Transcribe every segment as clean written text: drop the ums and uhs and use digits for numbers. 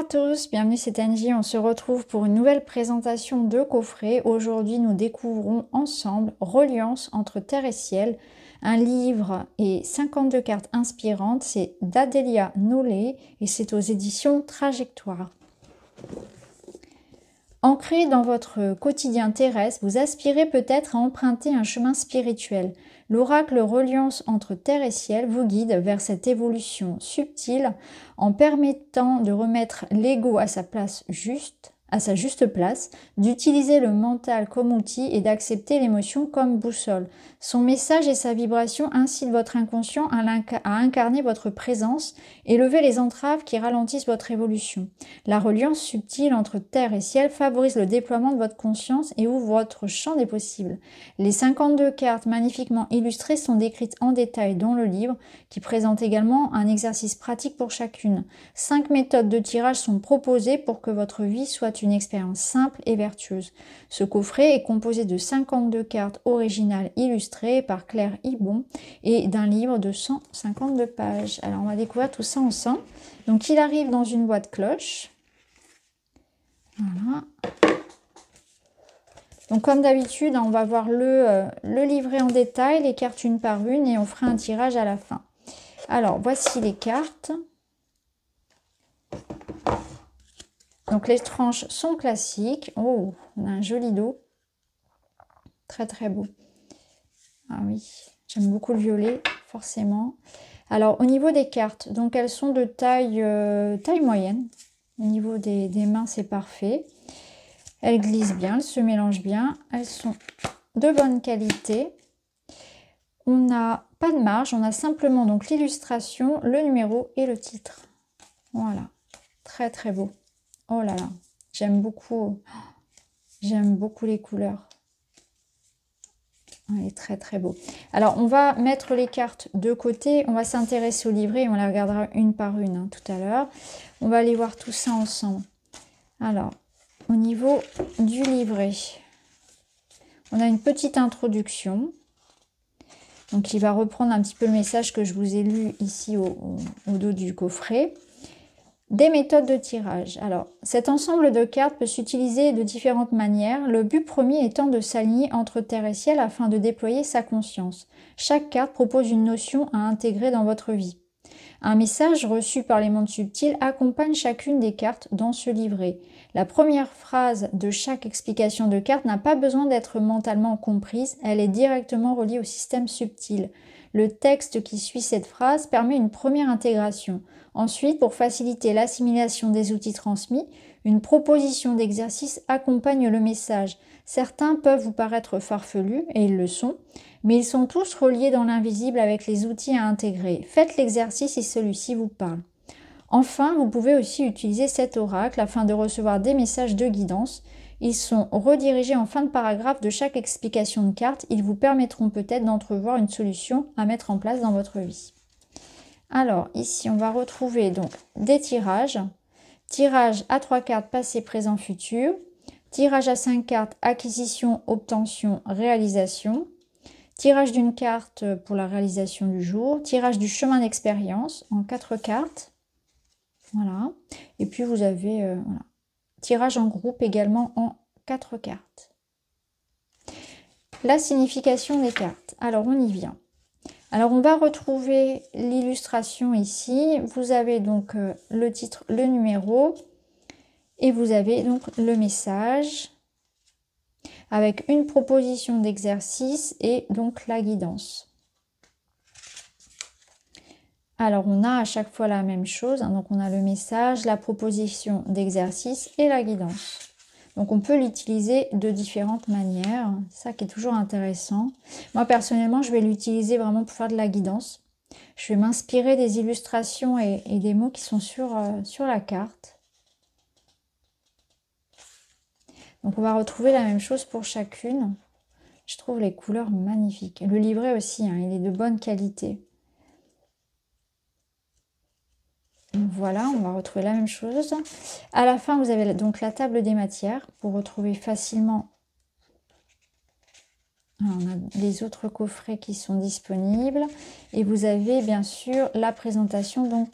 tous, bienvenue c'est Angie, on se retrouve pour une nouvelle présentation de coffret. Aujourd'hui nous découvrons ensemble Reliance entre terre et ciel, un livre et 52 cartes inspirantes, c'est d'Adélia Nollet et c'est aux éditions Trajectoire. Ancré dans votre quotidien terrestre, vous aspirez peut-être à emprunter un chemin spirituel. L'oracle Reliance entre terre et ciel vous guide vers cette évolution subtile en permettant de remettre l'ego à sa juste place, d'utiliser le mental comme outil et d'accepter l'émotion comme boussole. Son message et sa vibration incitent votre inconscient à incarner votre présence et lever les entraves qui ralentissent votre évolution. La reliance subtile entre terre et ciel favorise le déploiement de votre conscience et ouvre votre champ des possibles. Les 52 cartes magnifiquement illustrées sont décrites en détail dans le livre, qui présente également un exercice pratique pour chacune. 5 méthodes de tirage sont proposées pour que votre vie soit une expérience simple et vertueuse. Ce coffret est composé de 52 cartes originales illustrées par Claire Hibon et d'un livre de 152 pages. Alors on va découvrir tout ça ensemble. Donc il arrive dans une boîte cloche. Voilà. Donc comme d'habitude, on va voir le livret en détail, les cartes une par une et on fera un tirage à la fin. Alors voici les cartes. Donc les tranches sont classiques. Oh, on a un joli dos. Très très beau. Ah oui, j'aime beaucoup le violet, forcément. Alors au niveau des cartes, donc elles sont de taille moyenne. Au niveau des mains, c'est parfait. Elles glissent bien, elles se mélangent bien. Elles sont de bonne qualité. On n'a pas de marge, on a simplement donc l'illustration, le numéro et le titre. Voilà, très très beau. Oh là là, j'aime beaucoup les couleurs. Il est très très beau. Alors, on va mettre les cartes de côté. On va s'intéresser au livret et on les regardera une par une tout à l'heure. On va aller voir tout ça ensemble. Alors, au niveau du livret, on a une petite introduction. Donc, il va reprendre un petit peu le message que je vous ai lu ici au dos du coffret. Des méthodes de tirage. Alors, cet ensemble de cartes peut s'utiliser de différentes manières, le but premier étant de s'aligner entre terre et ciel afin de déployer sa conscience. Chaque carte propose une notion à intégrer dans votre vie. Un message reçu par les mondes subtils accompagne chacune des cartes dans ce livret. La première phrase de chaque explication de carte n'a pas besoin d'être mentalement comprise, elle est directement reliée au système subtil. Le texte qui suit cette phrase permet une première intégration. Ensuite, pour faciliter l'assimilation des outils transmis, une proposition d'exercice accompagne le message. Certains peuvent vous paraître farfelus, et ils le sont, mais ils sont tous reliés dans l'invisible avec les outils à intégrer. Faites l'exercice si celui-ci vous parle. Enfin, vous pouvez aussi utiliser cet oracle afin de recevoir des messages de guidance. Ils sont redirigés en fin de paragraphe de chaque explication de carte. Ils vous permettront peut-être d'entrevoir une solution à mettre en place dans votre vie. Alors, ici, on va retrouver donc des tirages. Tirage à 3 cartes passé, présent, futur. Tirage à 5 cartes, acquisition, obtention, réalisation. Tirage d'une carte pour la réalisation du jour. Tirage du chemin d'expérience en 4 cartes. Voilà. Et puis, vous avez voilà. Tirage en groupe également en 4 cartes. La signification des cartes. Alors, on y vient. Alors, on va retrouver l'illustration ici. Vous avez donc le titre, le numéro et vous avez donc le message avec une proposition d'exercice et donc la guidance. Alors, on a à chaque fois la même chose. Hein, donc, on a le message, la proposition d'exercice et la guidance. Donc, on peut l'utiliser de différentes manières. Ça qui est toujours intéressant. Moi, personnellement, je vais l'utiliser vraiment pour faire de la guidance. Je vais m'inspirer des illustrations et des mots qui sont sur la carte. Donc, on va retrouver la même chose pour chacune. Je trouve les couleurs magnifiques. Le livret aussi, hein, il est de bonne qualité. Voilà, on va retrouver la même chose. À la fin, vous avez donc la table des matières pour retrouver facilement. On a les autres coffrets qui sont disponibles. Et vous avez bien sûr la présentation donc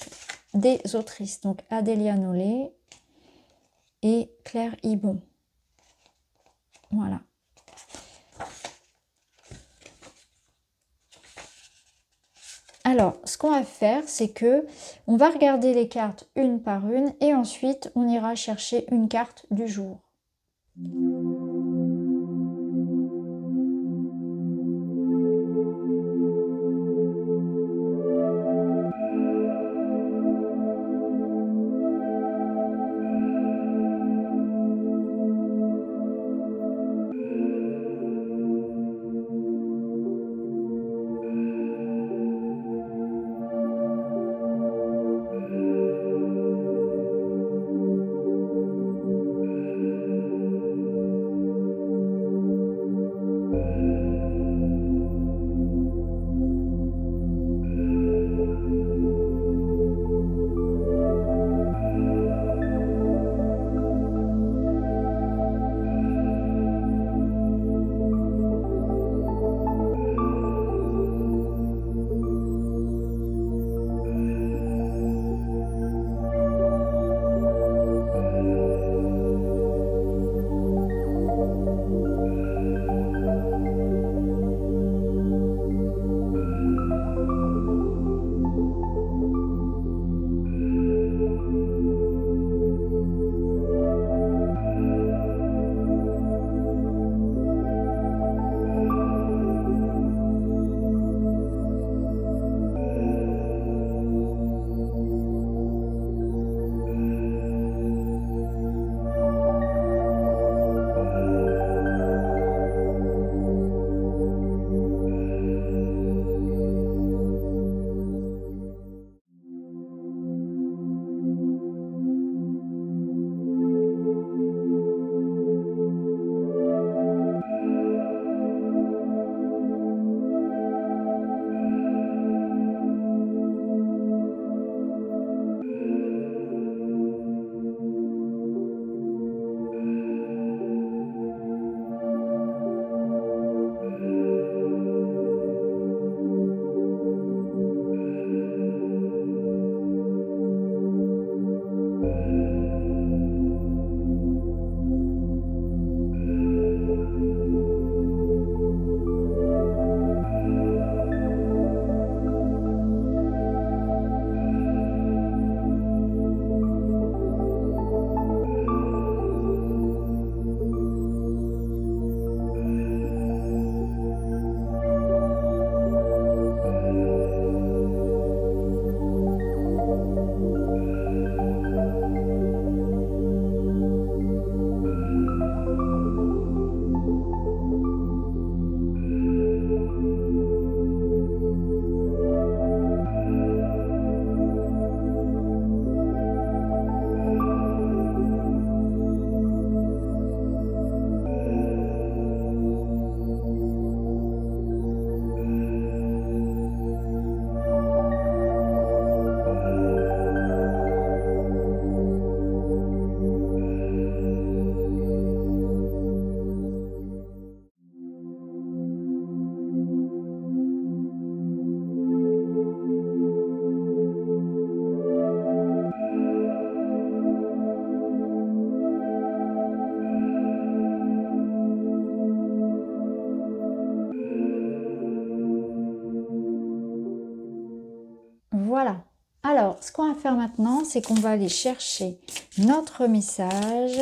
des autrices. Donc Adélia Nollet et Claire Hibon. Voilà. Alors, ce qu'on va faire, c'est que on va regarder les cartes une par une et ensuite on ira chercher une carte du jour. Voilà. Alors, ce qu'on va faire maintenant, c'est qu'on va aller chercher notre message.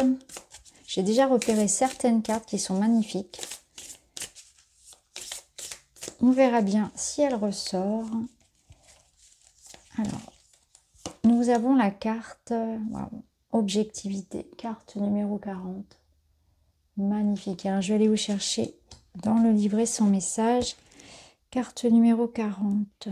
J'ai déjà repéré certaines cartes qui sont magnifiques. On verra bien si elle ressort. Alors, nous avons la carte objectivité, carte numéro 40. Magnifique. Alors, je vais aller vous chercher dans le livret son message. Carte numéro 40.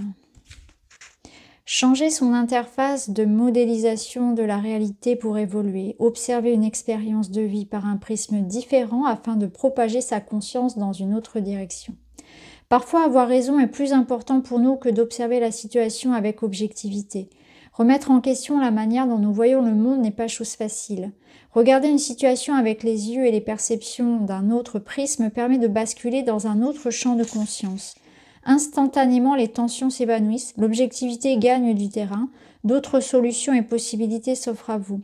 Changer son interface de modélisation de la réalité pour évoluer. Observer une expérience de vie par un prisme différent afin de propager sa conscience dans une autre direction. Parfois, avoir raison est plus important pour nous que d'observer la situation avec objectivité. Remettre en question la manière dont nous voyons le monde n'est pas chose facile. Regarder une situation avec les yeux et les perceptions d'un autre prisme permet de basculer dans un autre champ de conscience. Instantanément, les tensions s'évanouissent, l'objectivité gagne du terrain, d'autres solutions et possibilités s'offrent à vous.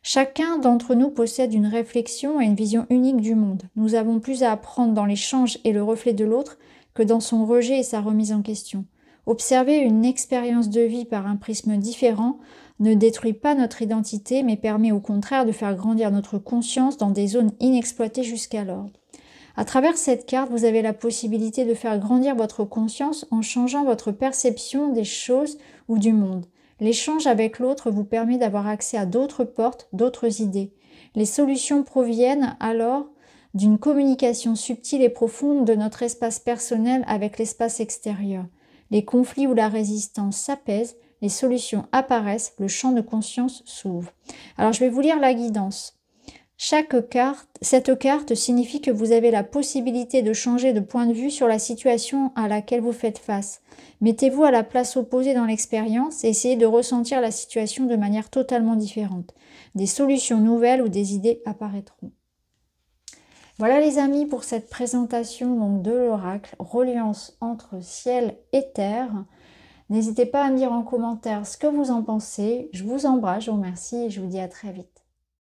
Chacun d'entre nous possède une réflexion et une vision unique du monde. Nous avons plus à apprendre dans l'échange et le reflet de l'autre que dans son rejet et sa remise en question. Observer une expérience de vie par un prisme différent ne détruit pas notre identité, mais permet au contraire de faire grandir notre conscience dans des zones inexploitées jusqu'alors. À travers cette carte, vous avez la possibilité de faire grandir votre conscience en changeant votre perception des choses ou du monde. L'échange avec l'autre vous permet d'avoir accès à d'autres portes, d'autres idées. Les solutions proviennent alors d'une communication subtile et profonde de notre espace personnel avec l'espace extérieur. Les conflits ou la résistance s'apaisent, les solutions apparaissent, le champ de conscience s'ouvre. Alors je vais vous lire la guidance. Cette carte signifie que vous avez la possibilité de changer de point de vue sur la situation à laquelle vous faites face. Mettez-vous à la place opposée dans l'expérience et essayez de ressentir la situation de manière totalement différente. Des solutions nouvelles ou des idées apparaîtront. Voilà les amis pour cette présentation donc, de l'oracle, reliance entre ciel et terre. N'hésitez pas à me dire en commentaire ce que vous en pensez. Je vous embrasse, je vous remercie et je vous dis à très vite.